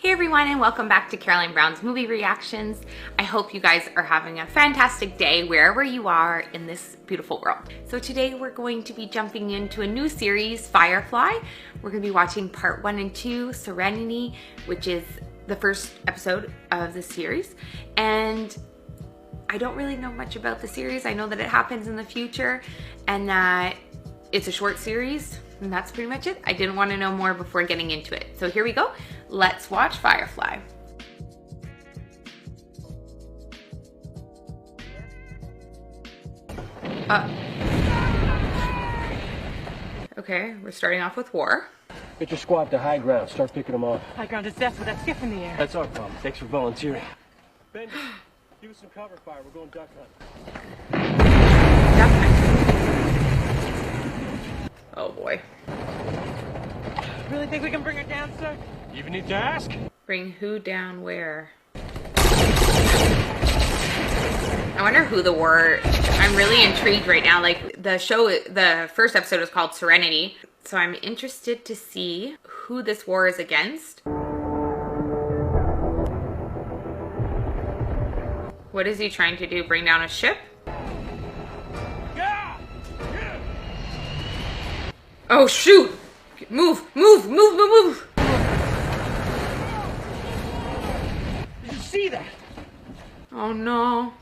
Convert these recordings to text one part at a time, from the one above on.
Hey everyone, and welcome back to Caroline Brown's Movie Reactions. I hope you guys are having a fantastic day wherever you are in this beautiful world. So today we're going to be jumping into a new series, Firefly. We're going to be watching part 1 and 2, Serenity, which is the first episode of the series. And I don't really know much about the series. I know that it happens in the future and that it's a short series, and that's pretty much it. I didn't want to know more before getting into it. So here we go. Let's watch Firefly. Okay, we're starting off with war. Get your squad to high ground. Start picking them off. High ground is death with that skiff in the air. That's our problem. Thanks for volunteering. Ben, give us some cover fire. We're going duck hunt. Duck hunt. Oh boy. Really think we can bring her down, sir? You even need to ask? Bring who down where? I wonder who the war... I'm really intrigued right now. Like, the first episode is called Serenity. So I'm interested to see who this war is against. What is he trying to do? Bring down a ship? Yeah! Oh shoot! Move! Move! Move! Move! Move! Did you see that? Oh no.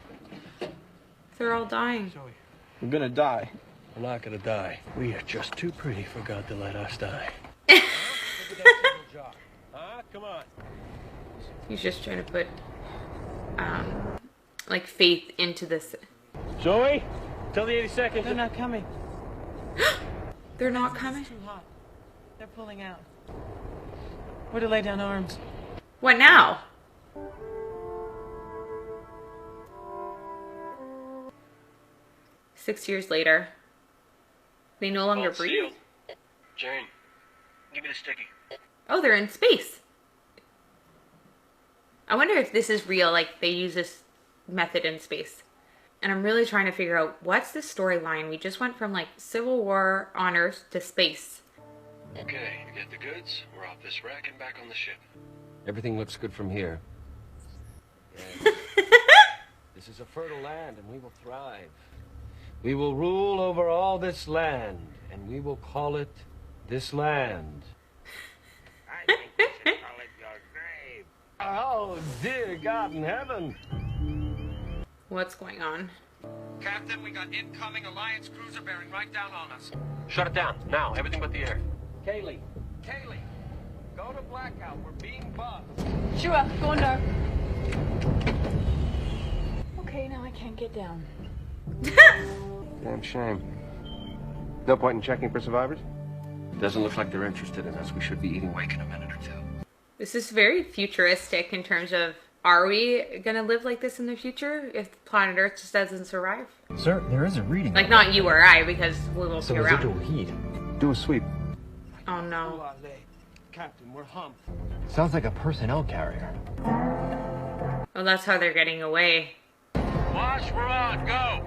They're all dying. Zoe, we're gonna die. We're not gonna die. We are just too pretty for God to let us die. Come on. He's just trying to put, like, faith into this. Zoe, tell the 82nd. They're not coming. They're not coming? It's too hot. They're pulling out. We're to lay down arms. What now? Six years later. They no longer breathe? Jane, give me the sticky. Oh, they're in space. I wonder if this is real, like they use this method in space. And I'm really trying to figure out, what's the storyline? We just went from like Civil War on Earth to space. Okay, you get the goods, we're off this wreck and back on the ship. Everything looks good from here. This is a fertile land, and we will thrive. We will rule over all this land, and we will call it this land. I think we should call it your grave. Oh, dear God in heaven. What's going on? Captain, we got incoming Alliance cruiser bearing right down on us. Shut it down, now, everything but the air. Kaylee, go to blackout. We're being bugged. Sure, going dark. Okay, now I can't get down. Damn shame. No point in checking for survivors? Doesn't look like they're interested in us. We should be eating wake in a minute or two. This is very futuristic in terms of, are we gonna live like this in the future if planet Earth just doesn't survive? Sir, there is a reading. Like, not you or I, because we won't So be residual around. heat. Do a sweep. Oh no. Captain, we're humped. Sounds like a personnel carrier. Oh, that's how they're getting away. Wash, we're on, go!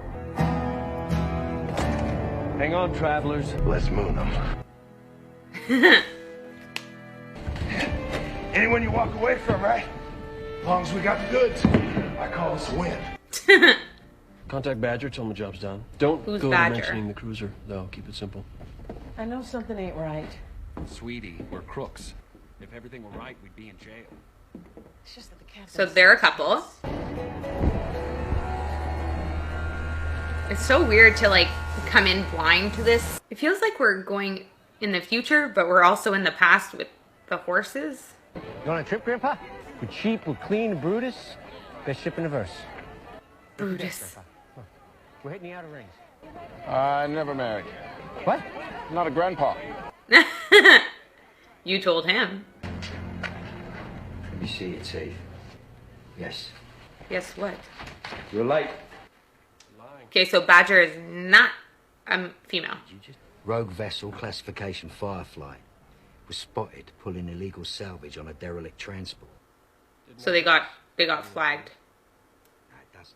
Hang on, travelers. Let's moon them. Anyone you walk away from, right? As long as we got the goods, I call this a win. Contact Badger, tell him the job's done. Don't Who's go Badger? to mentioning the cruiser, though. Keep it simple. I know something ain't right. Sweetie, we're crooks. If everything were right, we'd be in jail. It's just that the captain... So they're a couple. It's so weird to like come in blind to this. It feels like we're going in the future, but we're also in the past with the horses. You on a trip, Grandpa? We're cheap, we're clean, Brutus. Best ship in the verse. Brutus. We're hitting the outer rings. I never married. What? Not a grandpa. You told him. You see it safe. Yes. Guess what? You're late. Okay, so Badger is not a female. Rogue vessel classification Firefly was spotted pulling illegal salvage on a derelict transport. So they got flagged. No, it doesn't.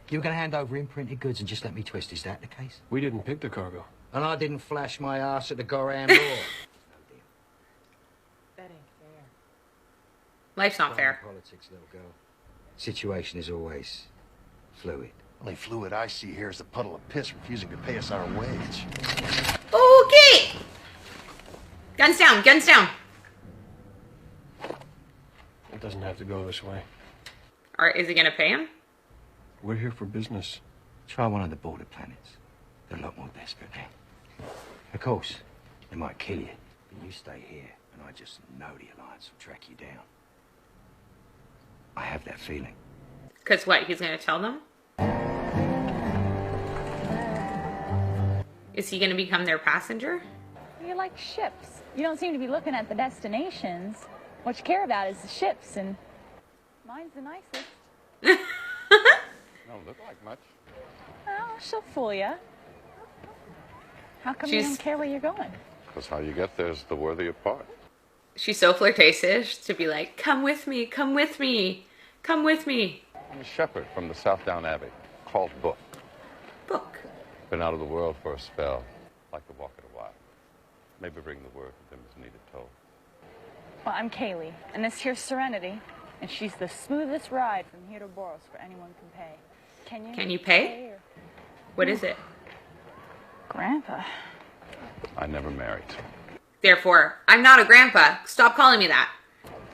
You were going to hand over imprinted goods and just let me twist. Is that the case? We didn't pick the cargo. And I didn't flash my ass at the Goran law. That ain't fair. Life's not fair. Politics, little girl. Situation is always fluid. Only fluid I see here is a puddle of piss refusing to pay us our wage. Okay! Guns down, guns down. It doesn't have to go this way. Or is he gonna pay him? We're here for business. Try one of the border planets. They're a lot more desperate now. Of course, they might kill you, but you stay here, and I just know the Alliance will track you down. I have that feeling. Because what, he's gonna tell them? Is he gonna become their passenger? You like ships. You don't seem to be looking at the destinations. What you care about is the ships, and mine's the nicest. Don't look like much. Oh, she'll fool you. How come you don't care where you're going? Because how you get there is the worthier part. She's so flirtatious to be like, come with me, come with me, come with me. I'm a shepherd from the Southdown Abbey, called Book. Book. Been out of the world for a spell, like to walk it a while. Maybe bring the word to them as needed told. Well, I'm Kaylee, and this here's Serenity, and she's the smoothest ride from here to Boros for anyone can pay. Can you pay? What is it? Grandpa. I never married. Therefore, I'm not a grandpa. Stop calling me that.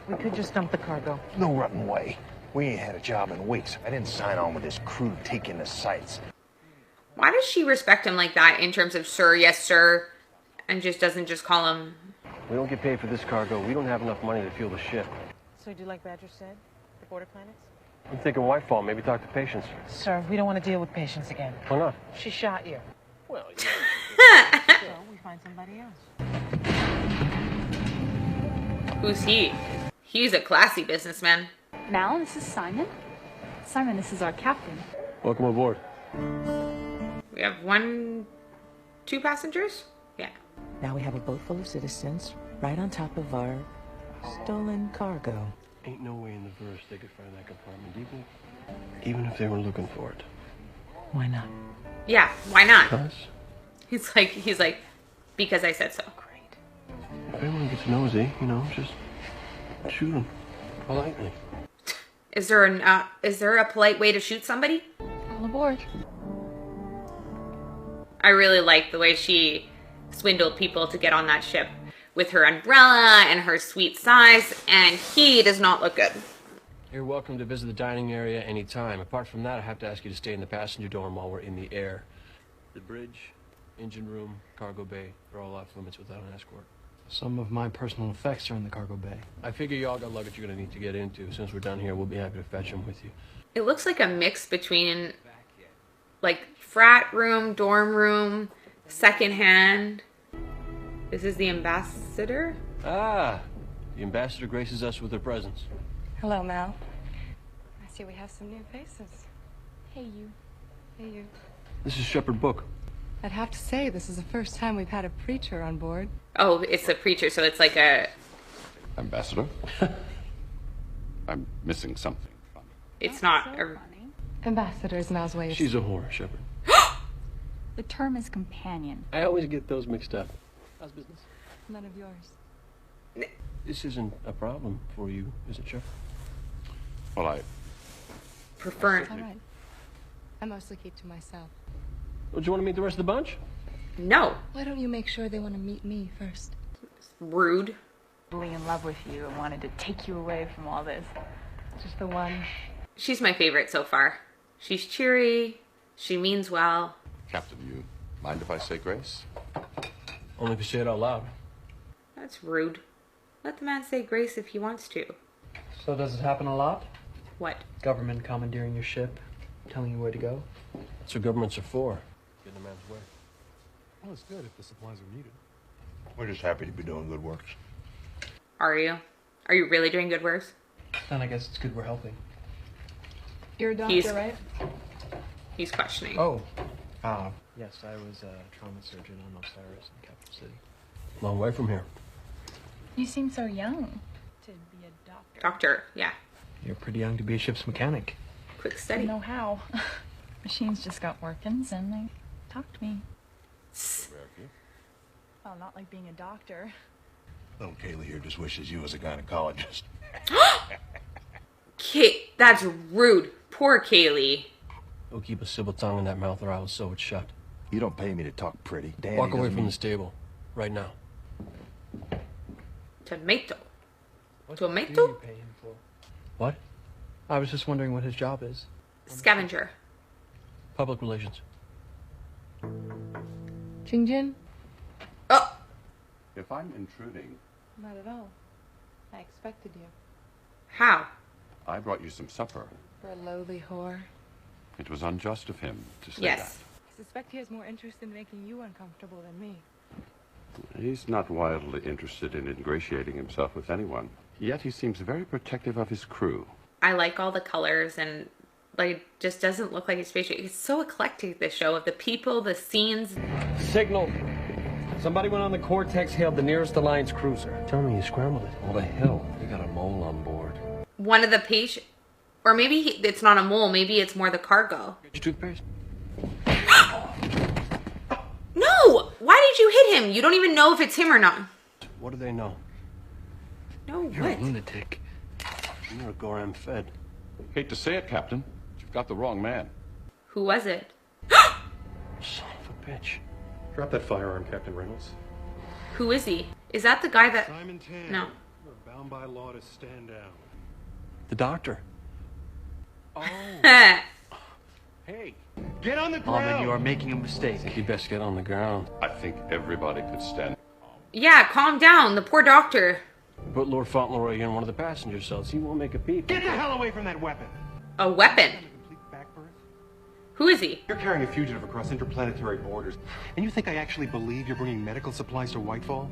We could just dump the cargo. No rotten way. We ain't had a job in weeks. I didn't sign on with this crew taking the sights. Why does she respect him like that in terms of sir, yes, sir, and just doesn't just call him? We don't get paid for this cargo. We don't have enough money to fuel the ship. So do like Badger said? The border planets? I'm thinking Whitefall. Maybe talk to Patience. Sir, we don't want to deal with Patience again. Why not? She shot you. Well, So we find somebody else. Who's he? He's a classy businessman. Mal, this is Simon. Simon, this is our captain. welcome aboard. We have two passengers? Yeah. Now we have a boat full of citizens right on top of our stolen cargo. Ain't no way in the verse they could find that compartment, even if they were looking for it. Why not? Yeah, why not? Us? He's like, because I said so. Great. If anyone gets nosy, just shoot them politely. Is there a polite way to shoot somebody? All aboard. I really like the way she swindled people to get on that ship with her umbrella and her sweet size, and he does not look good. You're welcome to visit the dining area anytime. Apart from that, I have to ask you to stay in the passenger dorm while we're in the air. The bridge, engine room, cargo bay, they're all off limits without an escort. Some of my personal effects are in the cargo bay. I figure you all got luggage you're gonna need to get into. Since we're down here, we'll be happy to fetch them with you. It looks like a mix between like frat room, dorm room, secondhand. This is the ambassador? Ah, the ambassador graces us with her presence. Hello, Mal. I see we have some new faces. Hey, you. Hey, you. This is Shepherd Book. I'd have to say, this is the first time we've had a preacher on board. Oh, it's a preacher, so it's like a... Ambassador? I'm missing something funny. It's not So a... funny. Ambassador is Mal's way of... She's a whore, Shepherd. The term is companion. I always get those mixed up. How's business? None of yours. This isn't a problem for you, is it, Shepherd? Well, I prefer... All right. I mostly keep to myself. Don't you want to meet the rest of the bunch? No. Why don't you make sure they want to meet me first? Rude. Really in love with you and wanted to take you away from all this. Just the one. She's my favorite so far. She's cheery. She means well. Captain, you mind if I say grace? Only if you say it out loud. That's rude. Let the man say grace if he wants to. So does it happen a lot? What? Government commandeering your ship, telling you where to go? That's what governments are for. Get in a man's way. Well, it's good if the supplies are needed. We're just happy to be doing good works. Are you? Are you really doing good works? Then I guess it's good we're helping. You're a doctor, He's- right? He's questioning. Oh. Yes, I was a trauma surgeon on Osiris in Capital City. Long way from here. You seem so young to be a doctor. Doctor, yeah. You're pretty young to be a ship's mechanic. Quick I study. know how. Machines just got workings and they talked to me. Well, not like being a doctor. Little Kaylee here just wishes you was a gynecologist. That's rude. Poor Kaylee. Don't keep a civil tongue in that mouth or I will sew it shut. You don't pay me to talk pretty. Danny Walk away doesn't from mean- this table. Right now. Tomato. What Tomato? do you pay him for? What? I was just wondering what his job is. Scavenger. Public relations. Jingjin? Oh! If I'm intruding, Not at all. I expected you. How? I brought you some supper. For a lowly whore. It was unjust of him to say Yes. I suspect he has more interest in making you uncomfortable than me. that. He's not wildly interested in ingratiating himself with anyone. Yet he seems very protective of his crew. I like all the colors and like it just doesn't look like it's spaceship. It's so eclectic, this show, of the people, the scenes. Signal. Somebody went on the Cortex, hailed the nearest Alliance cruiser. Tell me you scrambled it. Well, the hell, they got a mole on board. One of the patient, or maybe it's not a mole, maybe it's more the cargo. Get your toothpaste. No! Why did you hit him? You don't even know if it's him or not. What do they know? No, You're what? a lunatic. You're a Goram Fed. Hate to say it, Captain, but you've got the wrong man. Who was it? Son of a bitch. Drop that firearm, Captain Reynolds. Who is he? Is that the guy that... Simon Tan. No. We're bound by law to stand down. The doctor. Oh. Hey. Get on the ground! Almond, you are making a mistake. I think you'd best get on the ground. I think everybody could stand. Yeah, calm down. The poor doctor. Put Lord Fauntleroy in one of the passenger cells. He won't make a peep. Get the hell away from that weapon! A weapon. Complete back birth? Who is he? You're carrying a fugitive across interplanetary borders. And you think I actually believe you're bringing medical supplies to Whitefall?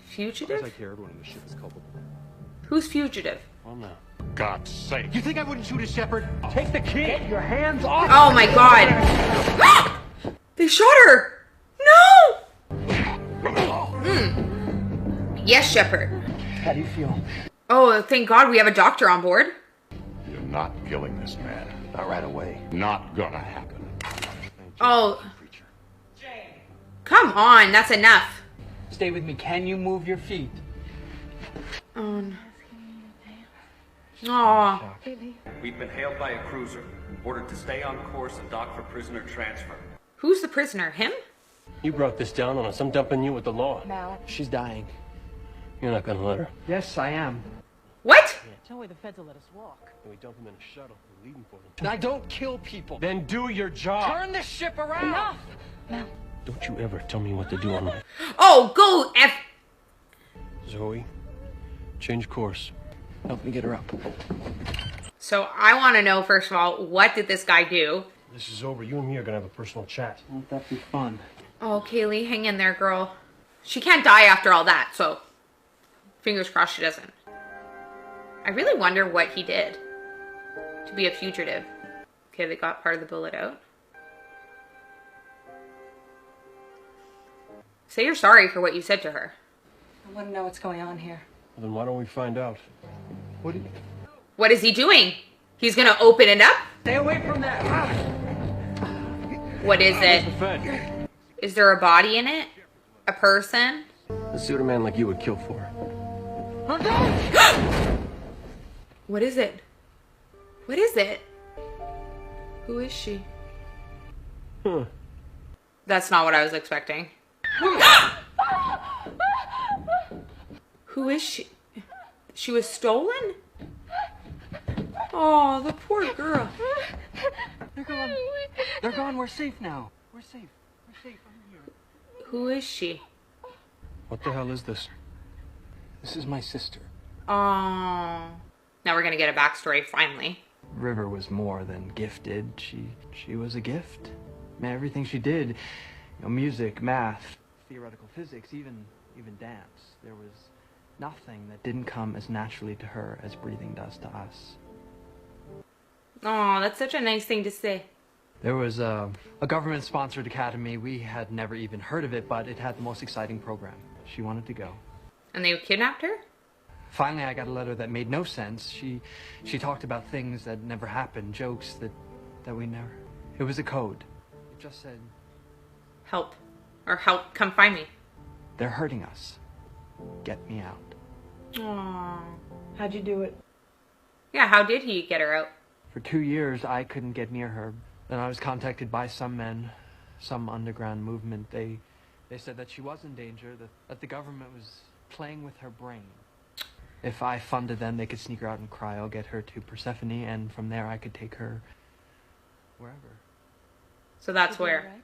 Fugitive? I care everyone on the ship is culpable. Who's fugitive? Well, now. God's sake. You think I wouldn't shoot a shepherd? Take the key! Get your hands off! Oh my god. They shot her. No! Yes, Shepard. How do you feel? Oh, thank God we have a doctor on board. You're not killing this man. Not right away. Not gonna happen. Oh. Come on, that's enough. Stay with me. Can you move your feet? Oh, no. Aw. We've been hailed by a cruiser, ordered to stay on course and dock for prisoner transfer. Who's the prisoner? Him? You brought this down on us. I'm dumping you with the law. Mal. She's dying. You're not gonna let her. Yes, I am. What? No way the feds will let us walk. And we dump him in a shuttle. We're leaving for them. I don't kill people. Then do your job. Turn the ship around. Enough! Mal. Don't you ever tell me what to do on my... Oh, go F. Zoe, change course. Help me get her up. So I want to know, first of all, what did this guy do? This is over. You and me are gonna have a personal chat. Won't that be fun? Oh, Kaylee, hang in there, girl. She can't die after all that, so fingers crossed she doesn't. I really wonder what he did to be a fugitive. Okay, they got part of the bullet out. Say you're sorry for what you said to her. I want to know what's going on here. Well, then why don't we find out? What is he doing? He's gonna open it up? Stay away from that. What is it? The Fed. Is there a body in it? A person? Let's see what a man like you would kill for. What is it? What is it? Who is she? Huh. That's not what I was expecting. Who is she? She was stolen? Oh, the poor girl. They're gone. They're gone. We're safe now. We're safe. We're safe. I'm here. Who is she? What the hell is this? This is my sister. Oh. Now we're gonna get a backstory finally. River was more than gifted. She was a gift. Man, everything she did, music, math, theoretical physics, even dance. There was nothing that didn't come as naturally to her as breathing does to us. Oh, that's such a nice thing to say. There was a government-sponsored academy. We had never even heard of it, but it had the most exciting program. She wanted to go. And they kidnapped her? Finally, I got a letter that made no sense. She talked about things that never happened, jokes that we never... It was a code. It just said... Help. Or help, come find me. They're hurting us. Get me out. Aww. How'd you do it? Yeah, how did he get her out? For 2 years, I couldn't get near her. Then I was contacted by some men, some underground movement. They said that she was in danger, that the government was playing with her brain. If I funded them, they could sneak her out in cryo, get her to Persephone, and from there I could take her wherever. So that's where? Right?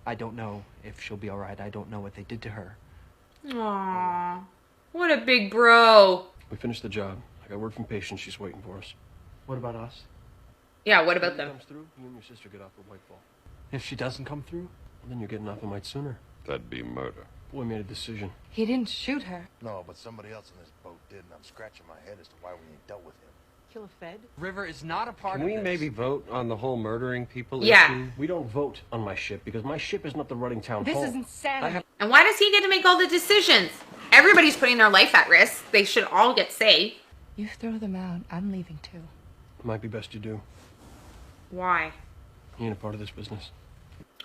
I don't know if she'll be alright. I don't know what they did to her. Aww. What a big bro. We finished the job. I got word from patients. She's waiting for us. What about us? Yeah, what about them? If she comes through, you and your sister get off at Whitefall. If she doesn't come through? Well, then you're getting off a mite sooner. That'd be murder. Boy made a decision. He didn't shoot her. No, but somebody else in this boat did, and I'm scratching my head as to why we ain't dealt with him. Kill a Fed? River is not a part Can of we this. maybe vote on the whole murdering people Yeah. issue? We don't vote on my ship because my ship is not the running town hall. This is insanity. And why does he get to make all the decisions? Everybody's putting their life at risk. They should all get saved. You throw them out. I'm leaving too. It might be best you do. Why? You ain't a part of this business.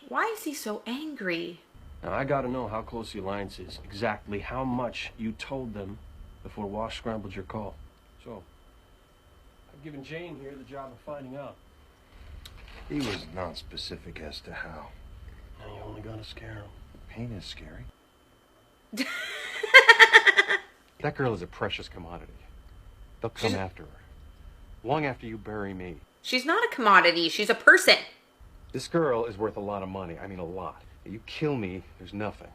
Why is he so angry? Now, I gotta know how close the alliance is, exactly how much you told them before Wash scrambled your call. So, I've given Jane here the job of finding out. He was non-specific as to how. Now you only gotta scare him. Pain is scary. That girl is a precious commodity. They'll come after her. Long after you bury me. She's not a commodity. She's a person. This girl is worth a lot of money. I mean, a lot. You kill me, there's nothing.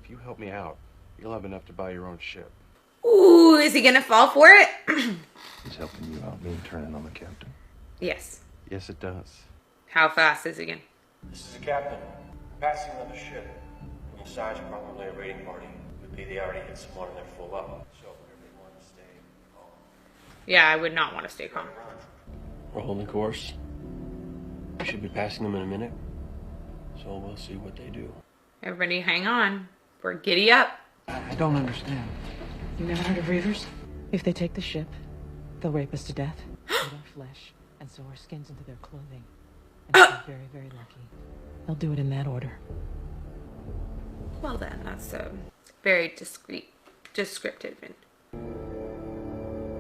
If you help me out, you'll have enough to buy your own ship. Ooh, is he gonna fall for it? He's helping you out, me turning on the captain. Yes. Yes, it does. How fast is he gonna? This is the captain. Passing another ship. From the Sarge, probably a raiding party. Would be they already hit some water and they're full up. So everyone stay calm. Yeah, I would not want to stay calm. We're holding course. We should be passing them in a minute. So we'll see what they do. Everybody hang on. We're giddy up. I don't understand. You never heard of Reavers? If they take the ship, they'll rape us to death, eat our flesh, and sew our skins into their clothing. And if we're very, very lucky, they'll do it in that order. Well then, that's very descriptive.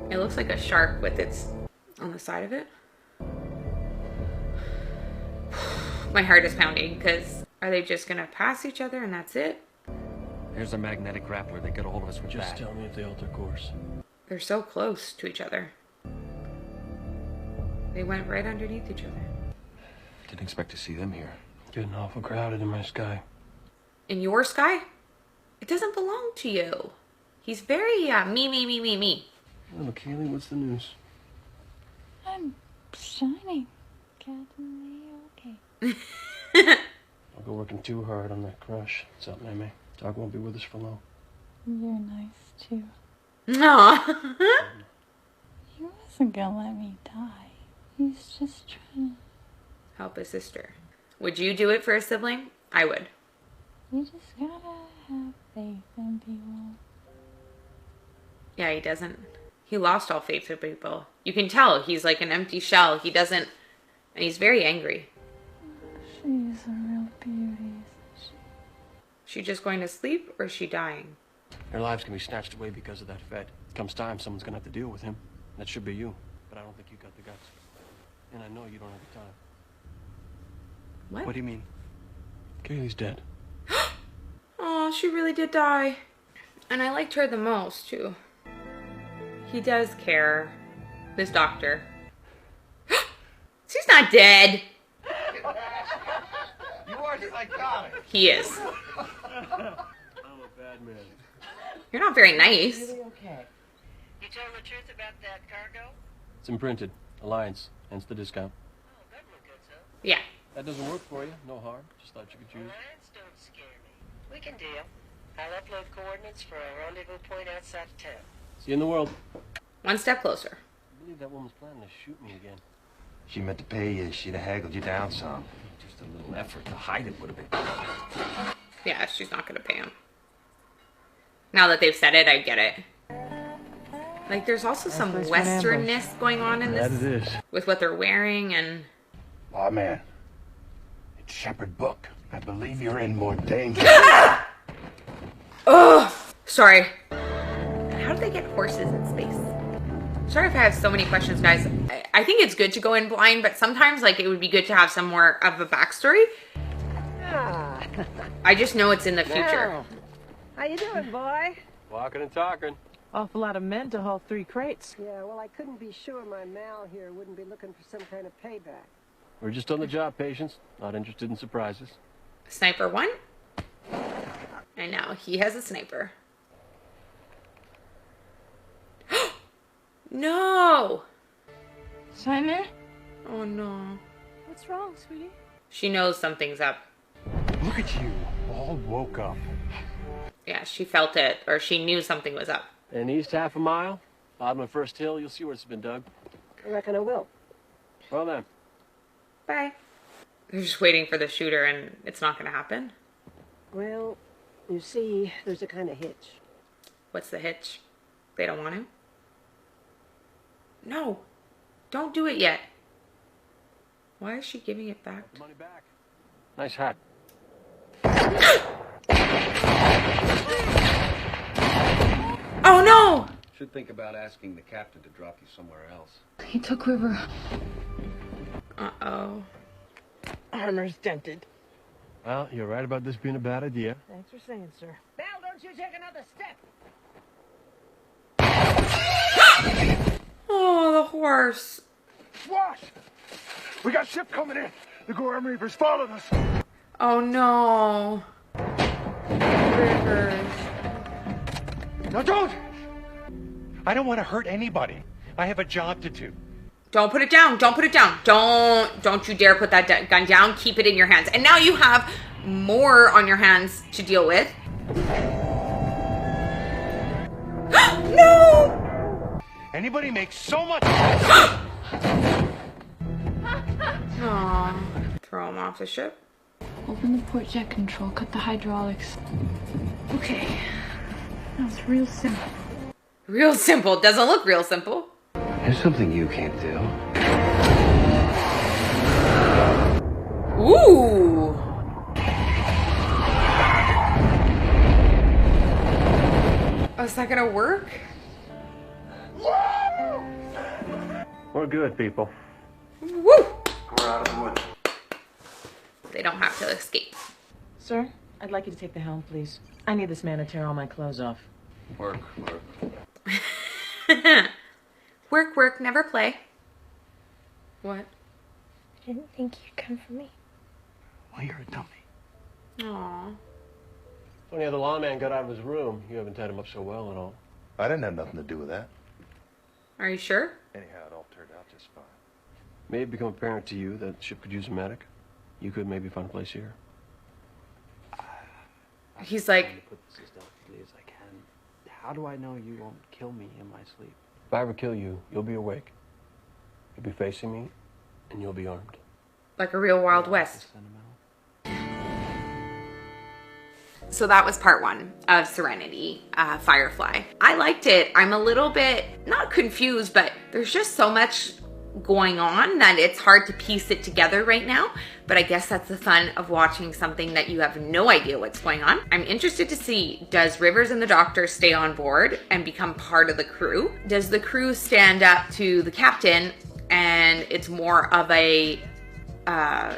It looks like a shark with its on the side of it. My heart is pounding because are they just gonna pass each other and that's it? Here's a magnetic grappler. They get a hold of us with Just that. tell me if they alter course. They're so close to each other. They went right underneath each other. Didn't expect to see them here. Getting awful crowded in my sky. In your sky? It doesn't belong to you. He's very me. Well, Kaylee, what's the news? I'm shining. Captain Lee, okay. I'll go working too hard on that crush. What's up, Mammy? Doc won't be with us for long. You're nice, too. No. He wasn't gonna let me die. He's just trying to... Help a sister. Would you do it for a sibling? I would. You just gotta have faith in people. Yeah, he doesn't. He lost all faith in people. You can tell he's like an empty shell. He doesn't, and he's very angry. She's a real beauty, isn't she? She just going to sleep or is she dying? Their lives can be snatched away because of that Fed. Comes time, someone's gonna have to deal with him. That should be you. But I don't think you got the guts. And I know you don't have the time. What? What do you mean? Kaylee's dead. Oh, she really did die. And I liked her the most, too. He does care. This doctor. She's not dead. You are psychotic. He is. I'm a bad man. You're not very nice. Really okay. You told the truth about that cargo? It's imprinted. Alliance. Hence the discount. Oh, that looked good, sir. Yeah. That doesn't work for you. No harm. Just thought you could choose. Alliance don't scare me. We can deal. I'll upload coordinates for a rendezvous point outside of town. See you in the world. One step closer. I believe that woman's planning to shoot me again. She meant to pay you. She'd have haggled you down some. Just a little effort to hide it would have been. Yeah, she's not gonna pay him. Now that they've said it, I get it. Like, there's also some place for an westernness going on in That this. it is. With what they're wearing and... Oh, man. It's Shepherd Book. I believe you're in more danger. Oh! Sorry. How do they get horses in space? Sorry if I have so many questions, guys. I think it's good to go in blind, but sometimes like it would be good to have some more of a backstory. I just know it's in the future. Now, how you doing, boy? Walking and talking. Awful lot of men to haul 3 crates. Yeah, well, I couldn't be sure my Mal here wouldn't be looking for some kind of payback. We're just on the job, Patience. Not interested in surprises. Sniper 1. And now he has a sniper. No! Simon? Oh no. What's wrong, sweetie? She knows something's up. Look at you, all woke up. Yeah, she felt it, or she knew something was up. And east half a mile, bottom of first hill, you'll see where it's been dug. I reckon I will. Well then. Bye. They're just waiting for the shooter and it's not gonna happen. Well, you see, there's a kind of hitch. What's the hitch? They don't want to? No. Don't do it yet. Why is she giving it back? Money back. Nice hat. Oh no! Should think about asking the captain to drop you somewhere else. He took River. Uh-oh. Armor's dented. Well, you're right about this being a bad idea. Thanks for saying, sir. Mal, don't you take another step! Oh, the horse. What? We got ship coming in. The Gorham Reapers followed us. Oh no. Rivers. No, don't! I don't want to hurt anybody. I have a job to do. Don't put it down. Don't put it down. Don't you dare put that gun down. Keep it in your hands. And now you have more on your hands to deal with. No! Anybody makes so much. Aw. Throw him off the ship. Open the port jet control, cut the hydraulics. Okay. That was real simple. Real simple. Doesn't look real simple. There's something you can't do. Ooh. Oh, is that gonna work? We're good, people. Woo! We're out of the woods. They don't have to escape. Sir, I'd like you to take the helm, please. I need this man to tear all my clothes off. Work. Work, work, never play. What? I didn't think you'd come for me. Well, you're a dummy. Aww. Funny how the lawman got out of his room. You haven't tied him up so well at all. I didn't have nothing to do with that. Are you sure? Anyhow, it all turned out just fine. May it become apparent to you that the ship could use a medic. You could maybe find a place here. He's like, I'm trying to put this as delicately as I can. How do I know you won't kill me in my sleep? If I ever kill you, you'll be awake. You'll be facing me, and you'll be armed. like a real Wild West. Sentimental. So that was part 1 of Serenity, Firefly. I liked it. I'm a little bit, not confused, but there's just so much going on that it's hard to piece it together right now. But I guess that's the fun of watching something that you have no idea what's going on. I'm interested to see, does Rivers and the Doctor stay on board and become part of the crew? Does the crew stand up to the captain and it's more of a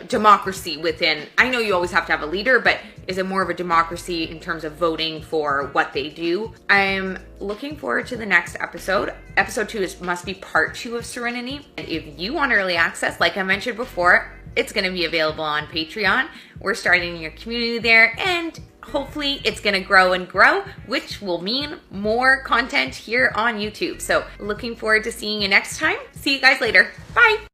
democracy within? I know you always have to have a leader, but is it more of a democracy in terms of voting for what they do? I'm looking forward to the next episode. Episode 2 must be part 2 of Serenity. And if you want early access, like I mentioned before, it's going to be available on Patreon. We're starting your community there, and hopefully it's going to grow and grow, which will mean more content here on YouTube. So looking forward to seeing you next time. See you guys later. Bye.